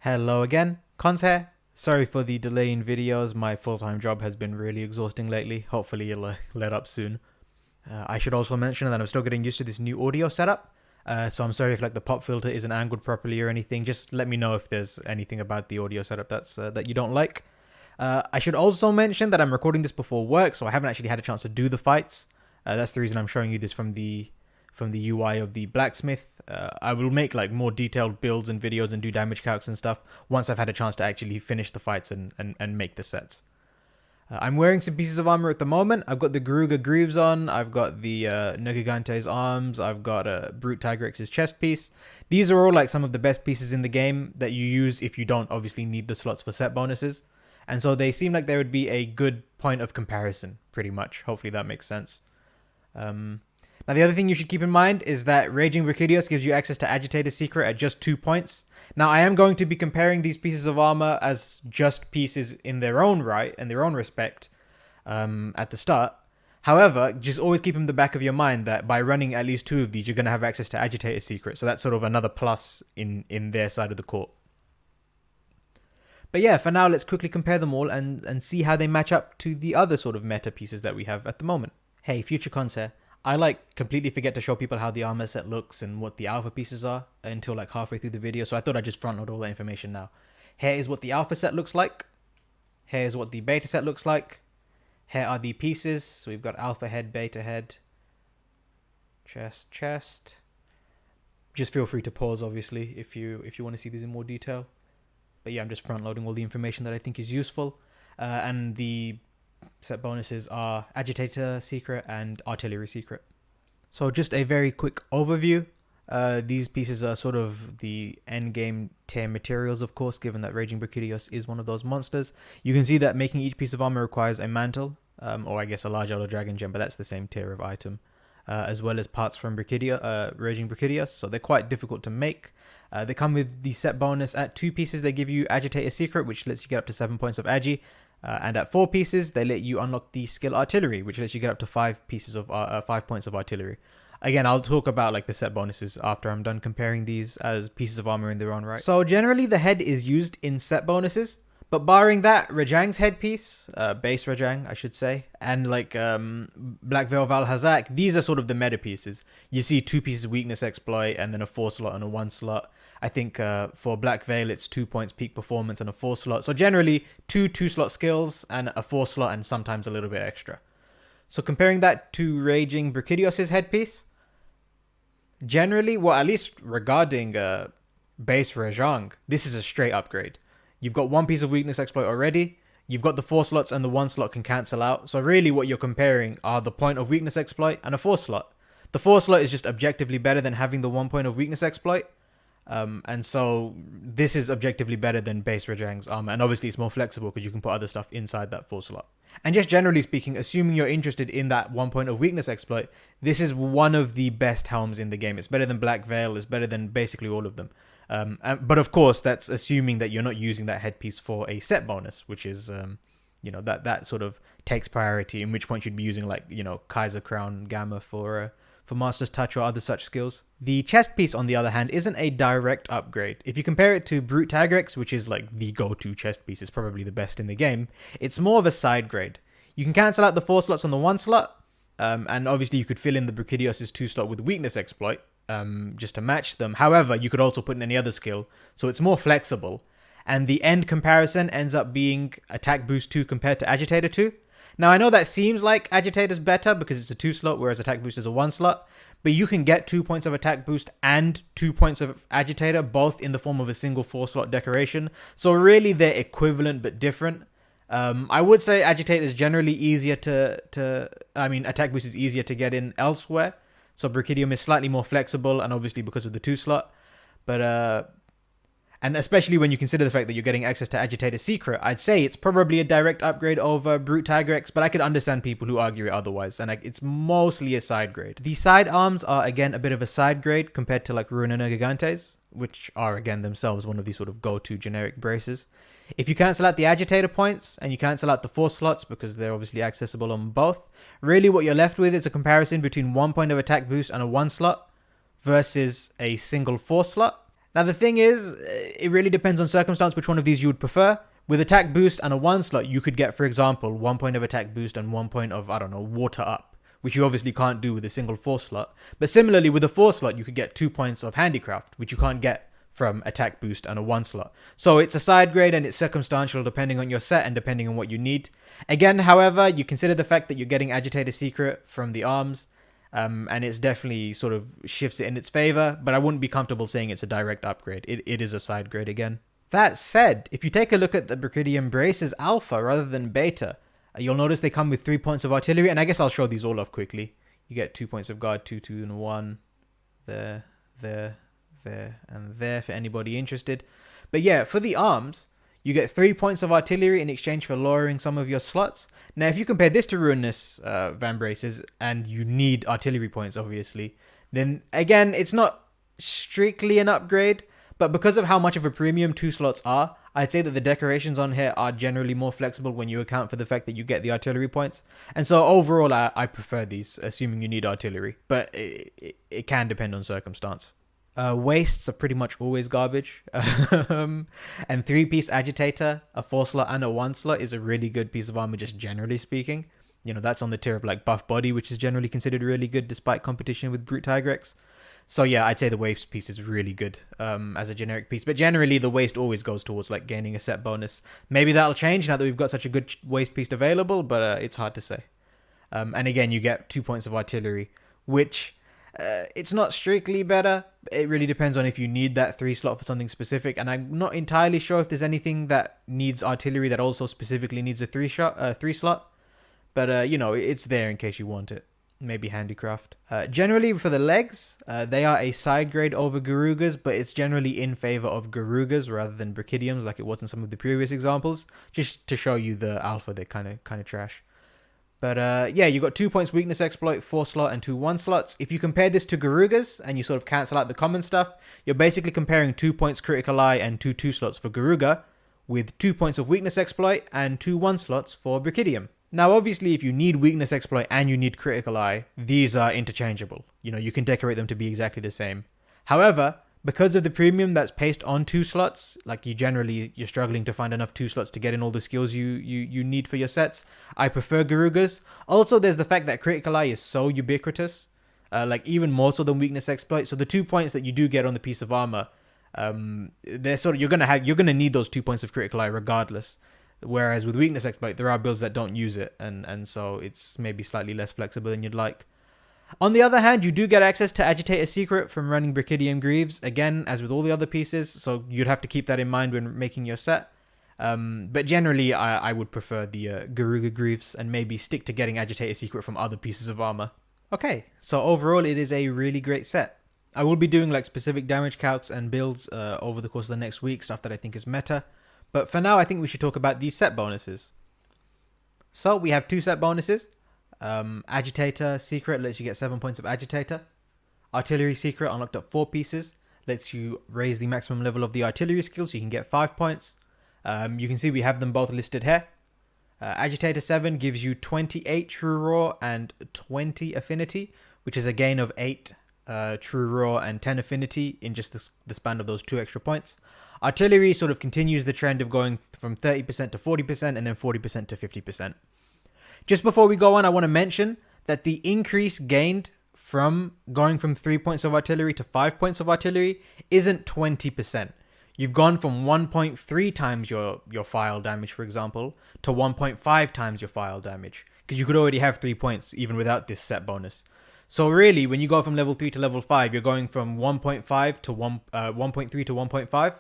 Hello again, Cons here. Sorry for the delay in videos, my full-time job has been really exhausting lately. Hopefully it'll let up soon. I should also mention that I'm still getting used to this new audio setup, so I'm sorry if the pop filter isn't angled properly or anything. Just let me know if there's anything about the audio setup that you don't like. I should also mention that I'm recording this before work, so I haven't actually had a chance to do the fights. That's the reason I'm showing you this from the UI of the blacksmith. I will make more detailed builds and videos and do damage calcs and stuff once I've had a chance to actually finish the fights and make the sets. I'm wearing some pieces of armor at the moment. I've got the Garuga Greaves on, I've got the Nergigante's arms, I've got Brute Tigrex's chest piece. These are all some of the best pieces in the game that you use if you don't obviously need the slots for set bonuses. And so they seem like they would be a good point of comparison, pretty much. Hopefully that makes sense. Now, the other thing you should keep in mind is that Raging Brachydios gives you access to Agitator Secret at just 2 points. Now, I am going to be comparing these pieces of armor as just pieces in their own right, in their own respect, at the start. However, just always keep in the back of your mind that by running at least 2 of these, you're going to have access to Agitator Secret. So that's sort of another plus in their side of the court. But yeah, for now, let's quickly compare them all and see how they match up to the other sort of meta pieces that we have at the moment. Hey, future cons here. I completely forget to show people how the armor set looks and what the alpha pieces are until halfway through the video, so I thought I'd just front load all that information now. Here is what the alpha set looks like. Here is what the beta set looks like. Here are the pieces. So we've got alpha head, beta head, chest. Just feel free to pause, obviously, if you want to see these in more detail. But yeah, I'm just front loading all the information that I think is useful. And the set bonuses are Agitator Secret and Artillery Secret. So just a very quick overview. These pieces are sort of the endgame tier materials, of course, given that Raging Brachydios is one of those monsters. You can see that making each piece of armor requires a mantle, or I guess a large Elder Dragon gem, but that's the same tier of item, as well as parts from Raging Brachydios, so they're quite difficult to make. They come with the set bonus. At 2 pieces, they give you Agitator Secret, which lets you get up to 7 points of Agi. And at 4 pieces, they let you unlock the skill Artillery, which lets you get up to 5 pieces of 5 points of Artillery. Again, I'll talk about the set bonuses after I'm done comparing these as pieces of armor in their own right. So generally, the head is used in set bonuses, but barring that, Rajang's headpiece, base Rajang, I should say, and Black Veil Val Hazak, these are sort of the meta pieces. You see 2 pieces weakness exploit, and then a 4 slot and a 1 slot. I think for Black Veil, it's 2 points peak performance and a 4 slot. So generally, 2 slot skills and a 4 slot and sometimes a little bit extra. So comparing that to Raging Brachydios' headpiece, generally, well, at least regarding base Rajang, this is a straight upgrade. You've got 1 piece of weakness exploit already. You've got the 4 slots and the 1 slot can cancel out. So really what you're comparing are the point of weakness exploit and a 4 slot. The 4 slot is just objectively better than having the 1 point of weakness exploit. And so this is objectively better than base Rajang's armor. And obviously it's more flexible because you can put other stuff inside that 4 slot. And just generally speaking, assuming you're interested in that 1 point of weakness exploit, this is one of the best helms in the game. It's better than Black Veil. It's better than basically all of them. But of course, that's assuming that you're not using that headpiece for a set bonus, which is, that sort of takes priority, in which point you'd be using Kaiser Crown Gamma for Master's Touch or other such skills. The chest piece, on the other hand, isn't a direct upgrade. If you compare it to Brute Tigrex, which is the go-to chest piece, it's probably the best in the game, it's more of a side grade. You can cancel out the 4 slots on the 1 slot, and obviously you could fill in the Brachydios' 2 slot with weakness exploit, just to match them. However, you could also put in any other skill, so it's more flexible. And the end comparison ends up being Attack Boost 2 compared to Agitator 2. Now, I know that seems like Agitator's better because it's a 2 slot, whereas Attack Boost is a 1 slot. But you can get 2 points of Attack Boost and 2 points of Agitator, both in the form of a single 4 slot decoration. So really, they're equivalent but different. I would say Agitator is generally easier Attack Boost is easier to get in elsewhere. So Brachydium is slightly more flexible, and obviously because of the 2 slot. But and especially when you consider the fact that you're getting access to Agitator Secret, I'd say it's probably a direct upgrade over Brute Tigrex, but I could understand people who argue it otherwise, and it's mostly a side grade. The side arms are, again, a bit of a side grade compared to Ruin and Gigantes, which are, again, themselves one of these sort of go-to generic braces. If you cancel out the Agitator points, and you cancel out the 4 slots, because they're obviously accessible on both, really what you're left with is a comparison between 1 point of attack boost and a 1 slot versus a single 4 slot. Now the thing is, it really depends on circumstance which one of these you would prefer. With attack boost and a 1 slot, you could get, for example, 1 point of attack boost and 1 point of, I don't know, water up, which you obviously can't do with a single 4 slot. But similarly, with a 4 slot, you could get 2 points of handicraft, which you can't get from attack boost and a 1 slot. So it's a side grade and it's circumstantial depending on your set and depending on what you need. Again, however, you consider the fact that you're getting Agitator Secret from the arms, and it's definitely sort of shifts it in its favor, but I wouldn't be comfortable saying it's a direct upgrade. It is a side grade again. That said, if you take a look at the Brachydium braces alpha rather than beta, you'll notice they come with 3 points of artillery, and I guess I'll show these all off quickly. You get 2 points of guard, 2, 2, and 1. There, and there for anybody interested. But yeah, for the arms, you get 3 points of artillery in exchange for lowering some of your slots. Now, if you compare this to Ruinous Van Braces, and you need artillery points, obviously, then again, it's not strictly an upgrade, but because of how much of a premium 2 slots are, I'd say that the decorations on here are generally more flexible when you account for the fact that you get the artillery points. And so overall, I prefer these, assuming you need artillery, but it can depend on circumstance. Wastes are pretty much always garbage. And 3-piece Agitator, a 4 slot and a 1 slot is a really good piece of armor, just generally speaking. You know, that's on the tier of like buff body, which is generally considered really good despite competition with Brute Tigrex. So yeah, I'd say the waist piece is really good as a generic piece. But generally, the waist always goes towards like gaining a set bonus. Maybe that'll change now that we've got such a good waist piece available, but it's hard to say. And again, you get 2 points of artillery, which... it's not strictly better. It really depends on if you need that 3 slot for something specific, and I'm not entirely sure if there's anything that needs artillery that also specifically needs a 3 slot. But you know, it's there in case you want it. Maybe handicraft. Generally for the legs, they are a side grade over Garugas, but it's generally in favor of Garugas rather than Brachydiums, like it was in some of the previous examples. Just to show you the alpha, they're kind of trash. But yeah, you got 2 points weakness exploit, 4 slot, and 2 1 slots. If you compare this to Garugas and you sort of cancel out the common stuff, you're basically comparing 2 points critical eye and 2 slots for Garuga, with 2 points of weakness exploit and 2 1 slots for Brachydium. Now, obviously, if you need weakness exploit and you need critical eye, these are interchangeable. You know, you can decorate them to be exactly the same. However, because of the premium that's pasted on 2 slots, like you're struggling to find enough 2 slots to get in all the skills you need for your sets, I prefer Garugas. Also, there's the fact that critical eye is so ubiquitous, like even more so than weakness exploit. So the 2 points that you do get on the piece of armor, they're sort of you're gonna need those 2 points of critical eye regardless. Whereas with weakness exploit, there are builds that don't use it, and so it's maybe slightly less flexible than you'd like. On the other hand, you do get access to Agitator Secret from running Brachydium Greaves, again, as with all the other pieces, so you'd have to keep that in mind when making your set. But generally, I would prefer the Garuga Greaves and maybe stick to getting Agitator Secret from other pieces of armor. Okay, so overall, it is a really great set. I will be doing like specific damage calcs and builds over the course of the next week, stuff that I think is meta. But for now, I think we should talk about these set bonuses. So we have 2 set bonuses. Agitator Secret lets you get 7 points of Agitator. Artillery Secret unlocked up 4 pieces. Lets you raise the maximum level of the artillery skill so you can get 5 points. You can see we have them both listed here. Agitator 7 gives you 28 True Raw and 20 Affinity, which is a gain of 8 True Raw and 10 Affinity in just the span of those 2 extra points. Artillery sort of continues the trend of going from 30% to 40% and then 40% to 50%. Just before we go on, I want to mention that the increase gained from going from 3 points of artillery to 5 points of artillery isn't 20%. You've gone from 1.3 times your phial damage, for example, to 1.5 times your phial damage, because you could already have 3 points even without this set bonus. So really, when you go from level 3 to level 5, you're going from 1.5 to 1.3 to 1.5.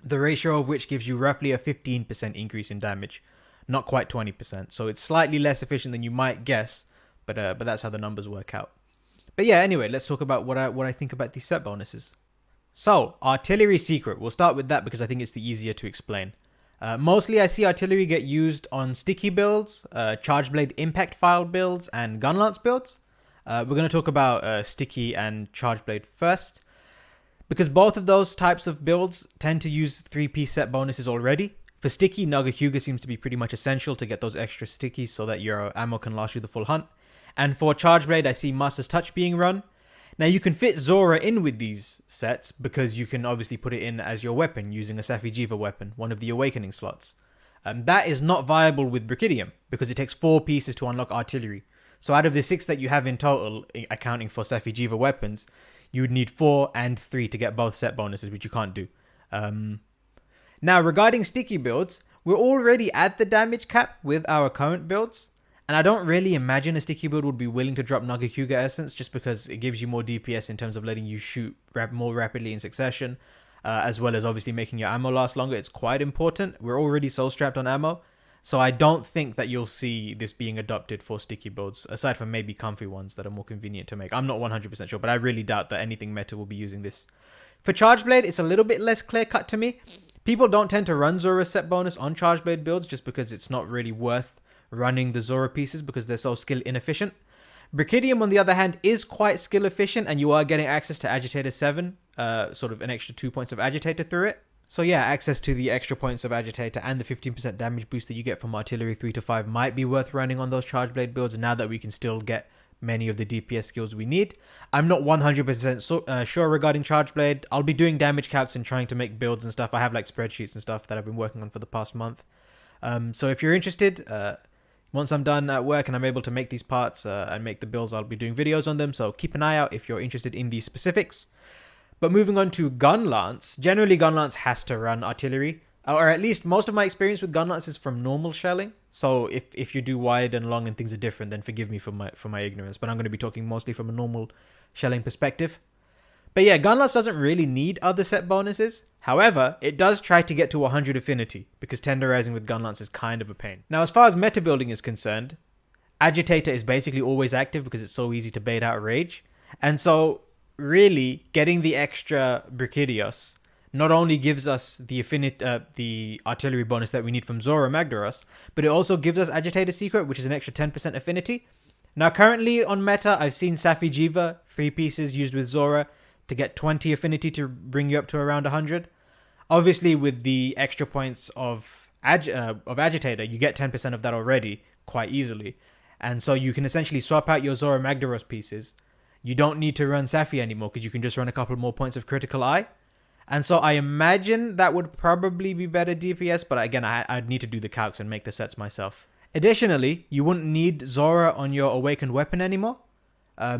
The ratio of which gives you roughly a 15% increase in damage, not quite 20%. So it's slightly less efficient than you might guess, but that's how the numbers work out. But yeah, anyway, let's talk about what I think about these set bonuses. So, Artillery Secret, we'll start with that because I think it's the easier to explain. Mostly I see artillery get used on sticky builds, Charge Blade Impact Phial builds, and Gunlance builds. We're going to talk about sticky and Charge Blade first, because both of those types of builds tend to use 3-piece set bonuses already. For sticky, Naga Hyuga seems to be pretty much essential to get those extra stickies so that your ammo can last you the full hunt. And for Charge Blade, I see Master's Touch being run. Now you can fit Zora in with these sets because you can obviously put it in as your weapon using a Safi'jiiva weapon, one of the awakening slots. That is not viable with Brachydium because it takes 4 pieces to unlock artillery. So out of the 6 that you have in total, accounting for Safi'jiiva weapons, you would need 4 and 3 to get both set bonuses, which you can't do. Now regarding sticky builds, we're already at the damage cap with our current builds. And I don't really imagine a sticky build would be willing to drop Nagakuga Essence just because it gives you more DPS in terms of letting you shoot more rapidly in succession, as well as obviously making your ammo last longer. It's quite important. We're already soul strapped on ammo, so I don't think that you'll see this being adopted for sticky builds, aside from maybe comfy ones that are more convenient to make. I'm not 100% sure, but I really doubt that anything meta will be using this. For Charge Blade, it's a little bit less clear cut to me. People don't tend to run Zora's set bonus on Charge Blade builds just because it's not really worth running the Zora pieces because they're so skill inefficient. Brachydium, on the other hand, is quite skill efficient, and you are getting access to Agitator 7, sort of an extra 2 points of Agitator through it. So yeah, access to the extra points of Agitator and the 15% damage boost that you get from Artillery 3 to 5 might be worth running on those Charge Blade builds now that we can still get many of the DPS skills we need. I'm not 100% sure regarding Charge Blade. I'll be doing damage calcs and trying to make builds and stuff. I have like spreadsheets and stuff that I've been working on for the past month. So if you're interested, once I'm done at work and I'm able to make these parts and make the builds, I'll be doing videos on them. So keep an eye out if you're interested in these specifics. But moving on to Gunlance, generally Gunlance has to run artillery, or at least most of my experience with Gunlance is from normal shelling. So if you do wide and long and things are different, then forgive me for my ignorance. But I'm going to be talking mostly from a normal shelling perspective. But yeah, Gunlance doesn't really need other set bonuses. However, it does try to get to 100 affinity because tenderizing with Gunlance is kind of a pain. Now, as far as meta building is concerned, Agitator is basically always active because it's so easy to bait out rage. And so really getting the extra Brachydios not only gives us the the artillery bonus that we need from Zora Magdaros, but it also gives us Agitator Secret, which is an extra 10% affinity. Now, currently on meta, I've seen Safi'jiiva 3 pieces used with Zora to get 20 affinity to bring you up to around 100. Obviously, with the extra points of Agitator, you get 10% of that already quite easily. And so you can essentially swap out your Zora Magdaros pieces. You don't need to run Safi anymore because you can just run a couple more points of Critical Eye. And so I imagine that would probably be better DPS, but again, I'd need to do the calcs and make the sets myself. Additionally, you wouldn't need Zora on your Awakened Weapon anymore,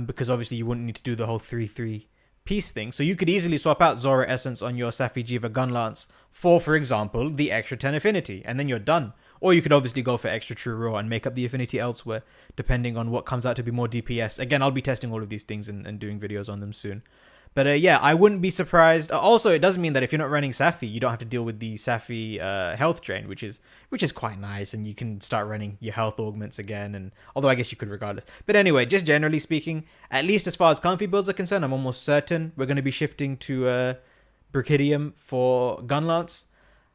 because obviously you wouldn't need to do the whole 3-3 piece thing. So you could easily swap out Zora Essence on your Safi'jiiva Gunlance for example, the extra 10 affinity, and then you're done. Or you could obviously go for extra True Raw and make up the affinity elsewhere, depending on what comes out to be more DPS. Again, I'll be testing all of these things and doing videos on them soon. But yeah, I wouldn't be surprised. Also, it does mean that if you're not running Safi, you don't have to deal with the Safi health drain, which is quite nice, and you can start running your health augments again. And although I guess you could regardless. But anyway, just generally speaking, at least as far as comfy builds are concerned, I'm almost certain we're going to be shifting to Brachydium for Gunlance.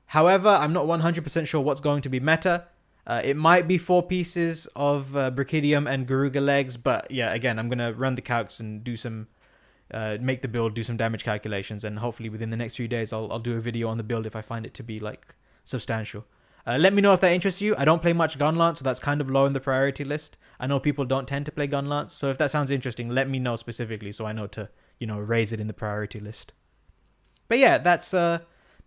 However, I'm not 100% sure what's going to be meta. It might be 4 pieces of Brachydium and Garuga legs, but yeah, again, I'm going to run the calcs and do some make the build, do some damage calculations, and hopefully within the next few days I'll do a video on the build if I find it to be like substantial. Let me know if that interests you. I don't play much Gunlance, so that's kind of low in the priority list. I know people don't tend to play Gunlance, so if that sounds interesting, let me know specifically so I know to, raise it in the priority list. But yeah, that's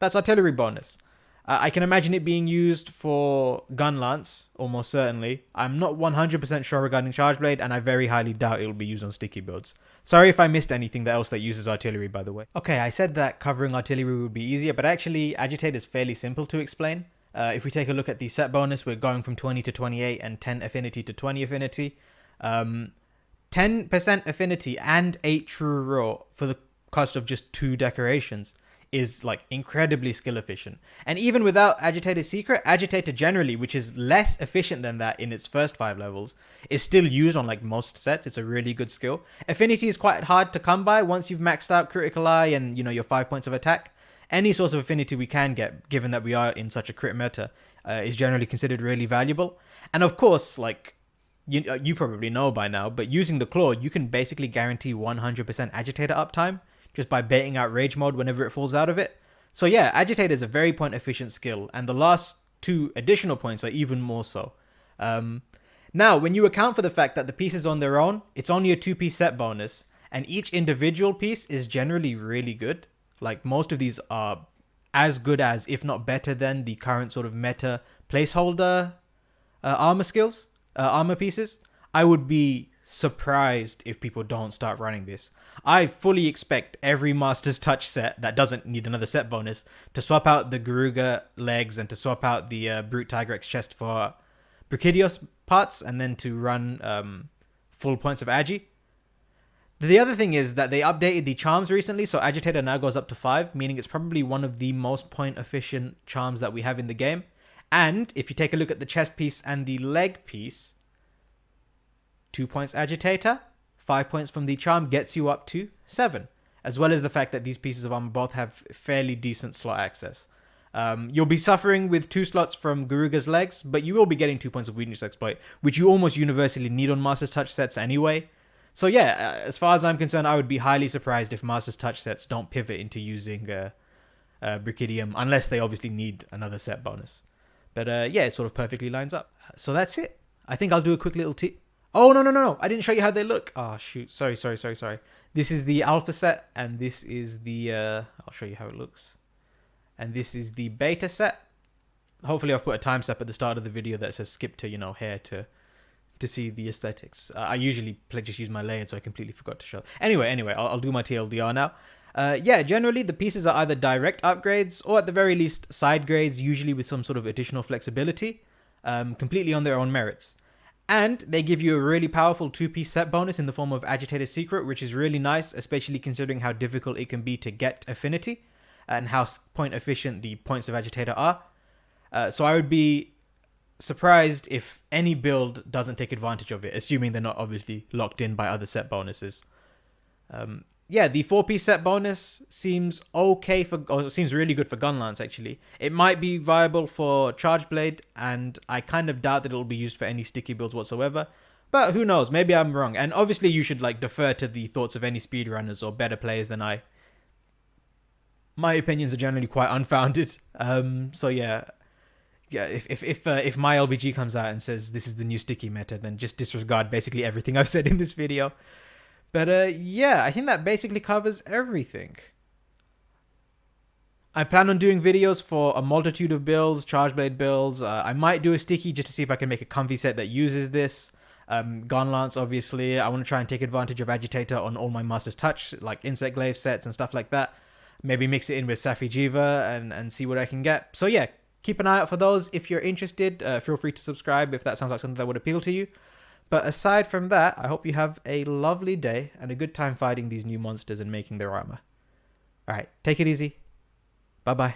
artillery bonus. I can imagine it being used for Gunlance, almost certainly. I'm not 100% sure regarding Charge Blade, and I very highly doubt it'll be used on sticky builds. Sorry if I missed anything else that uses artillery, by the way. Okay, I said that covering artillery would be easier, but actually, Agitator is fairly simple to explain. If we take a look at the set bonus, we're going from 20 to 28 and 10 affinity to 20 affinity. 10% affinity and 8 True Raw for the cost of just 2 decorations is like incredibly skill efficient. And even without Agitator Secret, Agitator generally, which is less efficient than that in its first 5 levels, is still used on like most sets. It's a really good skill. Affinity is quite hard to come by once you've maxed out Critical Eye and your 5 points of attack. Any source of affinity we can get, given that we are in such a crit meta, is generally considered really valuable. And of course, like you probably know by now, but using the Claw, you can basically guarantee 100% Agitator uptime just by baiting out Rage Mode whenever it falls out of it. So yeah, Agitator is a very point efficient skill, and the last 2 additional points are even more so. Now, when you account for the fact that the pieces on their own, it's only a 2-piece set bonus, and each individual piece is generally really good. Like, most of these are as good as, if not better than, the current sort of meta placeholder armor pieces. I would be surprised if people don't start running this. I fully expect every Master's Touch set that doesn't need another set bonus to swap out the Garuga legs and to swap out the Brute Tigrex chest for Brachydios parts, and then to run full points of Agi. The other thing is that they updated the charms recently, so Agitator now goes up to 5, meaning it's probably one of the most point efficient charms that we have in the game. And if you take a look at the chest piece and the leg piece, 2 points Agitator, 5 points from the charm gets you up to 7. As well as the fact that these pieces of armor both have fairly decent slot access. You'll be suffering with 2 slots from Garuga's legs, but you will be getting 2 points of weakness exploit, which you almost universally need on Master's Touch sets anyway. So yeah, as far as I'm concerned, I would be highly surprised if Master's Touch sets don't pivot into using Brachydium, unless they obviously need another set bonus. But yeah, it sort of perfectly lines up. So that's it. I think I'll do a quick little tip. Oh, no. I didn't show you how they look. Oh, shoot. Sorry. This is the alpha set, and this is the... I'll show you how it looks. And this is the beta set. Hopefully I've put a time step at the start of the video that says skip to, hair to see the aesthetics. I usually just use my layered, so I completely forgot to show. Anyway, I'll do my TLDR now. Yeah, generally the pieces are either direct upgrades or at the very least side grades, usually with some sort of additional flexibility, completely on their own merits. And they give you a really powerful 2-piece set bonus in the form of Agitator's Secret, which is really nice, especially considering how difficult it can be to get affinity and how point efficient the points of Agitator are. So I would be surprised if any build doesn't take advantage of it, assuming they're not obviously locked in by other set bonuses. Yeah, the 4-piece set bonus seems okay seems really good for gunlance, actually. It might be viable for Chargeblade, and I kind of doubt that it'll be used for any sticky builds whatsoever. But who knows, maybe I'm wrong. And obviously you should defer to the thoughts of any speedrunners or better players than I. My opinions are generally quite unfounded. So yeah, if my LBG comes out and says this is the new sticky meta, then just disregard basically everything I've said in this video. But yeah, I think that basically covers everything. I plan on doing videos for a multitude of builds, Chargeblade builds. I might do a sticky just to see if I can make a comfy set that uses this. Gunlance, obviously. I want to try and take advantage of Agitator on all my Master's Touch, like Insect Glaive sets and stuff like that. Maybe mix it in with Safi Jiva and see what I can get. So yeah, keep an eye out for those. If you're interested, feel free to subscribe if that sounds like something that would appeal to you. But aside from that, I hope you have a lovely day and a good time fighting these new monsters and making their armor. Alright, take it easy. Bye-bye.